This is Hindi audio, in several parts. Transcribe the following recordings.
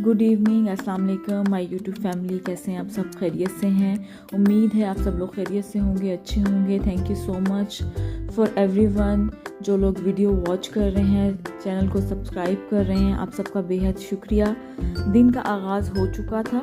गुड इवनिंग, अस्सलाम वालेकुम माय यूट्यूब फैमिली। कैसे हैं आप सब? खैरियत से हैं? उम्मीद है आप सब लोग खैरियत से होंगे, अच्छे होंगे। Thank you so much for everyone जो लोग वीडियो वॉच कर रहे हैं, चैनल को सब्सक्राइब कर रहे हैं, आप सबका बेहद शुक्रिया। दिन का आगाज़ हो चुका था।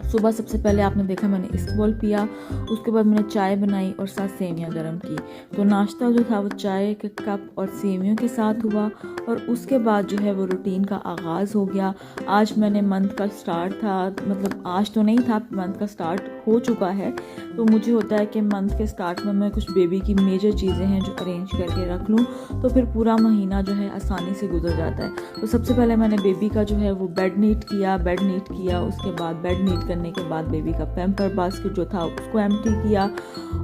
सुबह सबसे पहले आपने देखा मैंने इस्बॉल पिया, उसके बाद मैंने चाय बनाई और साथ सेवियां गरम की। तो नाश्ता जो था वो चाय के कप और सेवियों के साथ हुआ और उसके बाद जो है वो रूटीन का आगाज़ हो गया। आज मैंने मंथ का स्टार्ट था, मतलब आज तो नहीं था, मंथ का स्टार्ट हो चुका है। तो मुझे होता है कि मंथ के स्टार्ट में मैं कुछ बेबी की मेजर चीज़ें हैं जो अरेंज करके रख लूँ, तो फिर पूरा महीना जो है आसानी से गुजर जाता है। तो सबसे पहले मैंने बेबी का जो है वो बेड नीट किया, उसके बाद बेड नीट करने के बाद बेबी का पैम्पर बास्केट जो था उसको एम्प्टी किया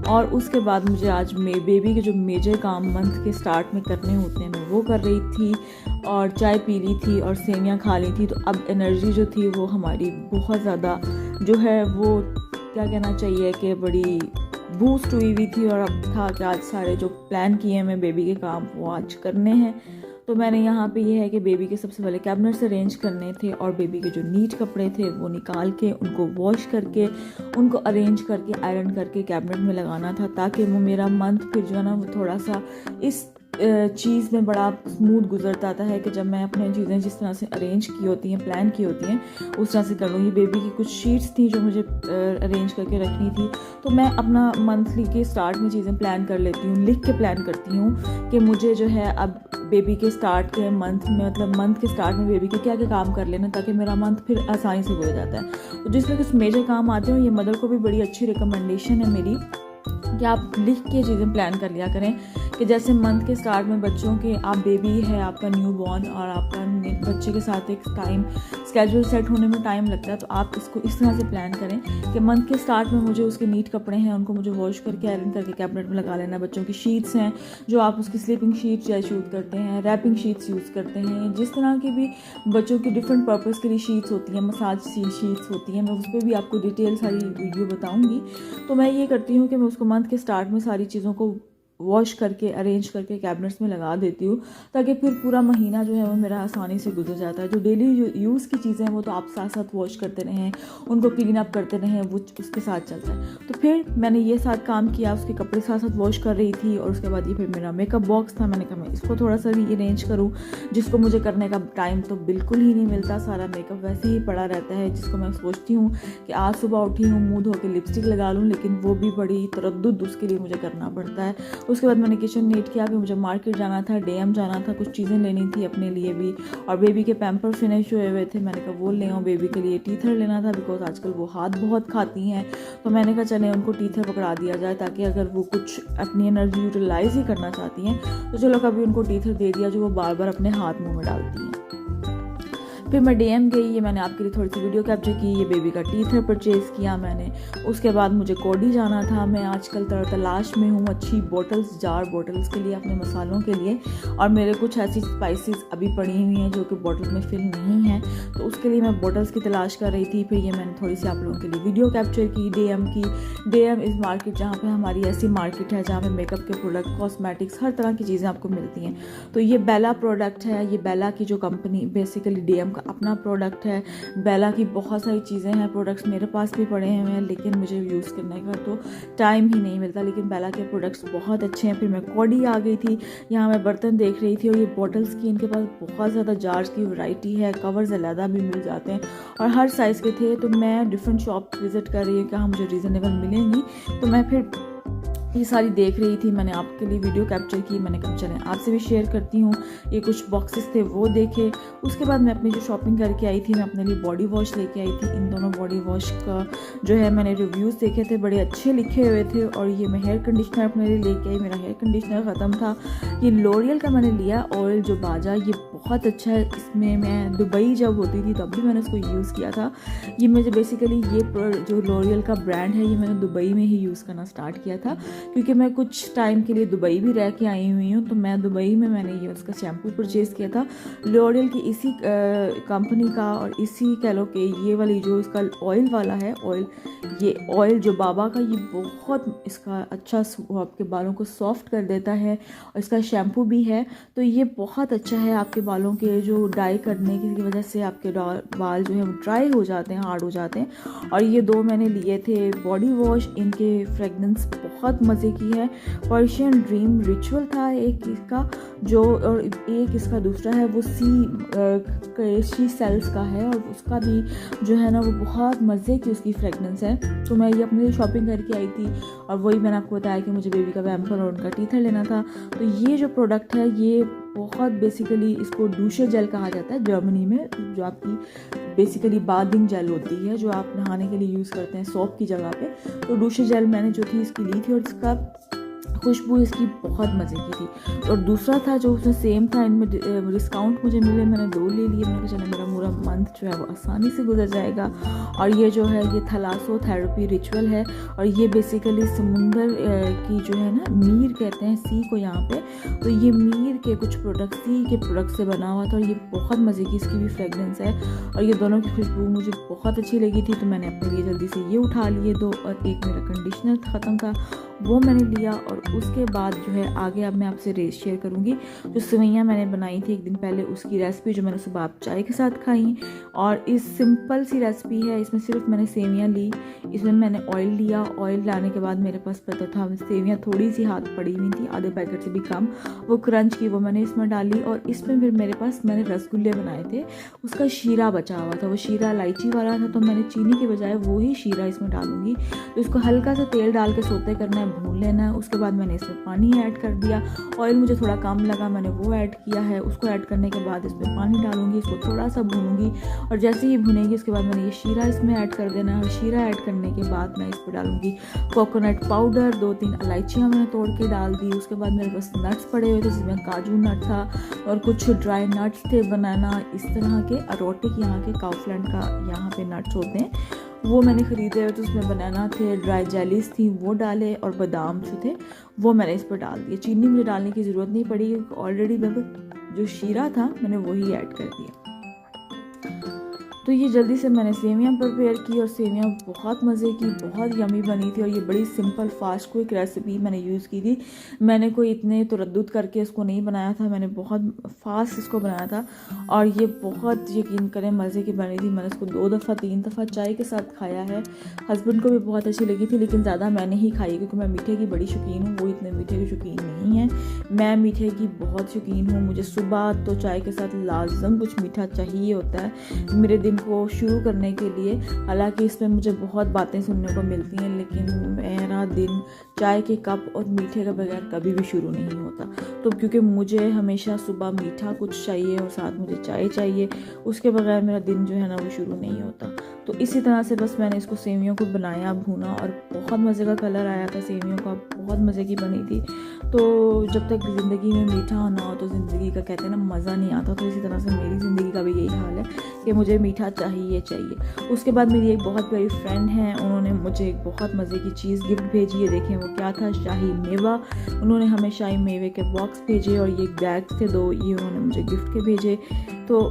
और उसके बाद मुझे आज बेबी के जो मेजर काम मंथ के स्टार्ट में करने होते हैं मैं वो कर रही थी और चाय पी ली थी और सेवियां खा ली थी। तो अब एनर्जी जो थी वो हमारी बहुत ज़्यादा जो है वो क्या कहना चाहिए कि बड़ी बूस्ट हुई थी और अब था कि आज सारे जो प्लान किए हैं मैं बेबी के काम वो आज करने हैं। तो मैंने यहाँ पे ये है कि बेबी के सबसे पहले कैबिनेट्स अरेंज करने थे और बेबी के जो नीट कपड़े थे वो निकाल के उनको वॉश करके उनको अरेंज करके आयरन करके कैबिनेट में लगाना था, ताकि वो मेरा मंथ फिर जो है ना वो थोड़ा सा इस चीज़ में बड़ा स्मूथ गुजरता है कि जब मैं अपनी चीज़ें जिस तरह से अरेंज की होती हैं, प्लान की होती हैं, उस तरह से कर लूँ। ये बेबी की कुछ शीट्स थी जो मुझे अरेंज करके रखनी थी, तो मैं अपना मंथली के स्टार्ट में चीज़ें प्लान कर लेती हूँ, लिख के प्लान करती हूँ कि मुझे जो है अब बेबी के स्टार्ट के मंथ में, मतलब मंथ के स्टार्ट में बेबी के क्या क्या काम कर लेना, ताकि मेरा मंथ फिर आसानी से गुजर जाता है। तो जिसमें कुछ मेजर काम आते हैं, ये मदर को भी बड़ी अच्छी रिकमेंडेशन है मेरी कि आप लिख के चीज़ें प्लान कर लिया करें कि जैसे मंथ के स्टार्ट में बच्चों के, आप बेबी है आपका न्यू बॉर्न और आपका बच्चे के साथ एक टाइम स्केड्यूल सेट होने में टाइम लगता है, तो आप इसको इस तरह से प्लान करें कि मंथ के स्टार्ट में मुझे उसके नीट कपड़े हैं उनको मुझे वॉश करके आयरन करके कैबिनेट में लगा लेना। बच्चों की शीट्स हैं जो आप उसकी स्लीपिंग शीट्स यूज़ करते हैं, रैपिंग शीट्स यूज़ करते हैं, जिस तरह की भी बच्चों की डिफरेंट पर्पज़ के लिए शीट्स होती हैं, मसाज शीट्स होती हैं, मैं उस पर भी आपको डिटेल सारी वीडियो बताऊँगी। तो मैं ये करती हूँ कि मैं उसको मंथ के स्टार्ट में सारी चीज़ों को वॉश करके अरेंज करके कैबिनेट्स में लगा देती हूँ, ताकि फिर पूरा महीना जो है वो मेरा आसानी से गुजर जाता है। जो डेली यूज़ की चीज़ें हैं वो तो आप साथ साथ वॉश करते रहें, उनको क्लीन अप करते रहें, वो उसके साथ चलता है। तो फिर मैंने ये साथ काम किया, उसके कपड़े साथ साथ वॉश कर रही थी और उसके बाद ये फिर मेरा मेकअप बॉक्स था, मैंने कहा मैं इसको थोड़ा सा भी अरेंज करूँ, जिसको मुझे करने का टाइम तो बिल्कुल ही नहीं मिलता, सारा मेकअप वैसे ही पड़ा रहता है, जिसको मैं सोचती हूँ कि आज सुबह उठी हूँ मुँह धो के लिपस्टिक लगा लूँ, लेकिन वो भी बड़ी तरद्दुद उसके लिए मुझे करना पड़ता है। उसके बाद मैंने किचन नीट किया कि मुझे मार्केट जाना था, डीएम जाना था, कुछ चीज़ें लेनी थी अपने लिए भी, और बेबी के पैम्पर फिनिश हुए थे, मैंने कहा वो ले आऊँ। बेबी के लिए टीथर लेना था बिकॉज आजकल वो हाथ बहुत खाती हैं, तो मैंने कहा चले उनको टीथर पकड़ा दिया जाए, ताकि अगर वो कुछ अपनी एनर्जी यूटिलाइज ही करना चाहती हैं तो चलो कभी उनको टीथर दे दिया जो वो बार बार अपने हाथ मुँह में डालती हैं। फिर मैं डीएम गई, ये मैंने आपके लिए थोड़ी सी वीडियो कैप्चर की, ये बेबी का टीथर परचेज़ किया मैंने। उसके बाद मुझे कोडी जाना था, मैं आजकल तलाश में हूँ अच्छी बोटल्स, जार बोटल्स के लिए, अपने मसालों के लिए, और मेरे कुछ ऐसी स्पाइसेस अभी पड़ी हुई हैं जो कि बोटल में फिल नहीं है, तो उसके लिए मैं बोटल्स की तलाश कर रही थी। फिर ये मैंने थोड़ी सी आप लोगों के लिए वीडियो कैप्चर की डीएम की। डीएम इज़ मार्केट, जहाँ पर हमारी ऐसी मार्केट है जहाँ पर मेकअप के प्रोडक्ट, कॉस्मेटिक्स, हर तरह की चीज़ें आपको मिलती हैं। तो ये बेला प्रोडक्ट है, ये बेला की जो कंपनी बेसिकली डीएम का अपना प्रोडक्ट है। बेला की बहुत सारी चीज़ें हैं, प्रोडक्ट्स मेरे पास भी पड़े हुए हैं, लेकिन मुझे यूज़ करने का तो टाइम ही नहीं मिलता, लेकिन बेला के प्रोडक्ट्स बहुत अच्छे हैं। फिर मैं कोडी आ गई थी, यहाँ मैं बर्तन देख रही थी और ये बॉटल्स की इनके पास बहुत ज़्यादा जार्स की वैरायटी है, कवर्स अलहदा भी मिल जाते हैं और हर साइज़ के थे। तो मैं डिफरेंट शॉप विज़िट कर रही हूँ, कहाँ मुझे रीज़नेबल मिलेंगी, तो मैं फिर ये सारी देख रही थी, मैंने आपके लिए वीडियो कैप्चर की, मैंने कहा चलें आपसे भी शेयर करती हूँ। ये कुछ बॉक्सेस थे वो देखे, उसके बाद मैं अपनी जो शॉपिंग करके आई थी, मैं अपने लिए बॉडी वॉश लेके आई थी। इन दोनों बॉडी वॉश का जो है मैंने रिव्यूज़ देखे थे, बड़े अच्छे लिखे हुए थे। और ये मैं हेयर कंडीशनर अपने लिए लेके आई, मेरा हेयर कंडीशनर ख़त्म था, ये लॉरियल का मैंने लिया ऑयल जो बाजा, ये बहुत अच्छा है। इसमें मैं दुबई जब होती थी तब भी मैंने इसको यूज़ किया था। ये मुझे बेसिकली ये जो लॉरियल का ब्रांड है ये मैंने दुबई में ही यूज़ करना स्टार्ट किया था। क्योंकि मैं कुछ टाइम के लिए दुबई भी रह के आई हुई हूँ, तो मैं दुबई में मैंने ये उसका शैम्पू परचेज़ किया था लॉरियल की इसी कंपनी का। और इसी कह लो कि ये वाली जो इसका ऑयल वाला है, ये ऑयल जो बाबा का, ये बहुत इसका अच्छा आपके बालों को सॉफ्ट कर देता है। और इसका शैम्पू भी है तो ये बहुत अच्छा है आपके बालों के जो डाई करने की वजह से आपके बाल जो है वो ड्राई हो जाते हैं, हार्ड हो जाते हैं। और ये 2 मैंने लिए थे बॉडी वॉश, इनके फ्रेगनेंस बहुत मज़े की है। पर्शियन ड्रीम रिचुअल था एक इसका जो, और एक इसका दूसरा है वो सी सेल्स का है, और उसका भी जो है ना वो बहुत मज़े की उसकी फ्रेगनेंस है। तो मैं ये अपने लिए शॉपिंग करके आई थी, और वही मैंने आपको बताया कि मुझे बेबी का वैम्पर और उनका टीथर लेना था। तो ये जो प्रोडक्ट है ये बहुत बेसिकली इसको डूशर जेल कहा जाता है जर्मनी में, जो आपकी बेसिकली बाथिंग जेल होती है जो आप नहाने के लिए यूज़ करते हैं सोप की जगह पे। तो डूशर जेल मैंने जो थी इसकी ली थी, और इसका खुशबू इसकी बहुत मज़े की थी। और दूसरा था जो उसमें सेम था, इनमें डिस्काउंट मुझे मिले, मैंने 2 ले लिए। मैंने कहा चलो मेरा पूरा मंथ जो है वो आसानी से गुजर जाएगा। और ये जो है ये थलासो थेरेपी रिचुअल है, और ये बेसिकली समुंदर की जो है ना, मीर कहते हैं सी को यहाँ पे, तो ये मीर के कुछ प्रोडक्ट, सी के प्रोडक्ट से बना हुआ था। और ये बहुत मज़े की इसकी भी फ्रेगरेंस है, और ये दोनों की खुशबू मुझे बहुत अच्छी लगी थी। तो मैंने अपने लिए जल्दी से ये उठा लिए 2, और एक मेरा कंडीशनर ख़त्म था वो मैंने लिया। और उसके बाद जो है आगे अब मैं आपसे शेयर करूँगी जो सेवइयाँ मैंने बनाई थी एक दिन पहले, उसकी रेसिपी जो मैंने सुबह आप चाय के साथ खाई। और इस सिंपल सी रेसिपी है, इसमें सिर्फ मैंने सेवइयाँ ली, इसमें मैंने ऑयल लिया। ऑयल लाने के बाद मेरे पास पता था सेवइयाँ थोड़ी सी हाथ पड़ी हुई थी, आधे पैकेट से भी कम, वो क्रंच की, वो मैंने इसमें डाली। और इसमें फिर मेरे पास मैंने रसगुल्ले बनाए थे, उसका शीरा बचा हुआ था, वो शीरा इलायची वाला था, तो मैंने चीनी के बजाय वो ही शीरा इसमें डालूंगी। तो इसको हल्का सा तेल डाल के सोते करना है, भून लेना है। उसके बाद मैंने इसमें पानी ऐड कर दिया, ऑयल मुझे थोड़ा कम लगा, मैंने वो ऐड किया है। उसको ऐड करने के बाद इसमें पानी डालूंगी, इसको थोड़ा सा भूनूंगी, और जैसे ही भुनेगी उसके बाद मैंने ये शीरा इसमें ऐड कर देना है। शीरा ऐड करने के बाद मैं इस पर डालूंगी कोकोनट पाउडर, 2-3 इलायचियाँ मैंने तोड़ के डाल दी। उसके बाद मेरे पास नट्स पड़े हुए थे, जिसमें काजू नट था और कुछ ड्राई नट्स थे, बनाना इस तरह के अरोटिक यहाँ के काउफ्लैंड का यहाँ पे नट्स होते हैं, वो मैंने ख़रीदे हुए। तो उसमें बनाना थे, ड्राई जेलीज थी वो डाले, और बादाम जो थे वो मैंने इस पर डाल दिए। चीनी मुझे डालने की ज़रूरत नहीं पड़ी क्योंकि ऑलरेडी मेरे जो शीरा था मैंने वही ऐड कर दिया। तो ये जल्दी से मैंने सेवियाँ प्रिपेयर की, और सेवियाँ बहुत मज़े की, बहुत यमी बनी थी। और ये बड़ी सिंपल फास्ट क्विक रेसिपी मैंने यूज़ की थी, मैंने कोई इतने तरद्दुद करके इसको नहीं बनाया था, मैंने बहुत फास्ट इसको बनाया था। और ये बहुत यकीन करें मज़े की बनी थी। मैंने इसको 2 दफ़ा 3 दफ़ा चाय के साथ खाया है, हस्बैंड को भी बहुत अच्छी लगी थी, लेकिन ज़्यादा मैंने ही खाई क्योंकि मैं मीठे की बड़ी शौकीन हूँ, वो इतने मीठे की शौकीन नहीं है। मैं मीठे की बहुत शौकीन हूँ, मुझे सुबह तो चाय के साथ लाजम कुछ मीठा चाहिए होता है मेरे दिन को शुरू करने के लिए। हालांकि इसमें मुझे बहुत बातें सुनने को मिलती हैं, लेकिन मेरा दिन चाय के कप और मीठे के बगैर कभी भी शुरू नहीं होता। तो क्योंकि मुझे हमेशा सुबह मीठा कुछ चाहिए और साथ मुझे चाय चाहिए, उसके बगैर मेरा दिन जो है ना वो शुरू नहीं होता। तो इसी तरह से बस मैंने इसको सेवियों को बनाया, भूना, और बहुत मज़े का कलर आया था सेवियों का, बहुत मज़े की बनी थी। तो जब तक ज़िंदगी में मीठा ना हो तो ज़िंदगी का कहते हैं ना मज़ा नहीं आता। तो इसी तरह से मेरी ज़िंदगी का भी यही हाल है कि मुझे मीठा चाहिए। उसके बाद मेरी एक बहुत प्यारी फ्रेंड है, उन्होंने मुझे एक बहुत मज़े की चीज़ गिफ्ट भेजी है। देखें वो क्या था, शाही मेवा। उन्होंने हमें शाही मेवे के बॉक्स भेजे, और ये बैग्स थे 2, ये उन्होंने मुझे गिफ्ट के भेजे। तो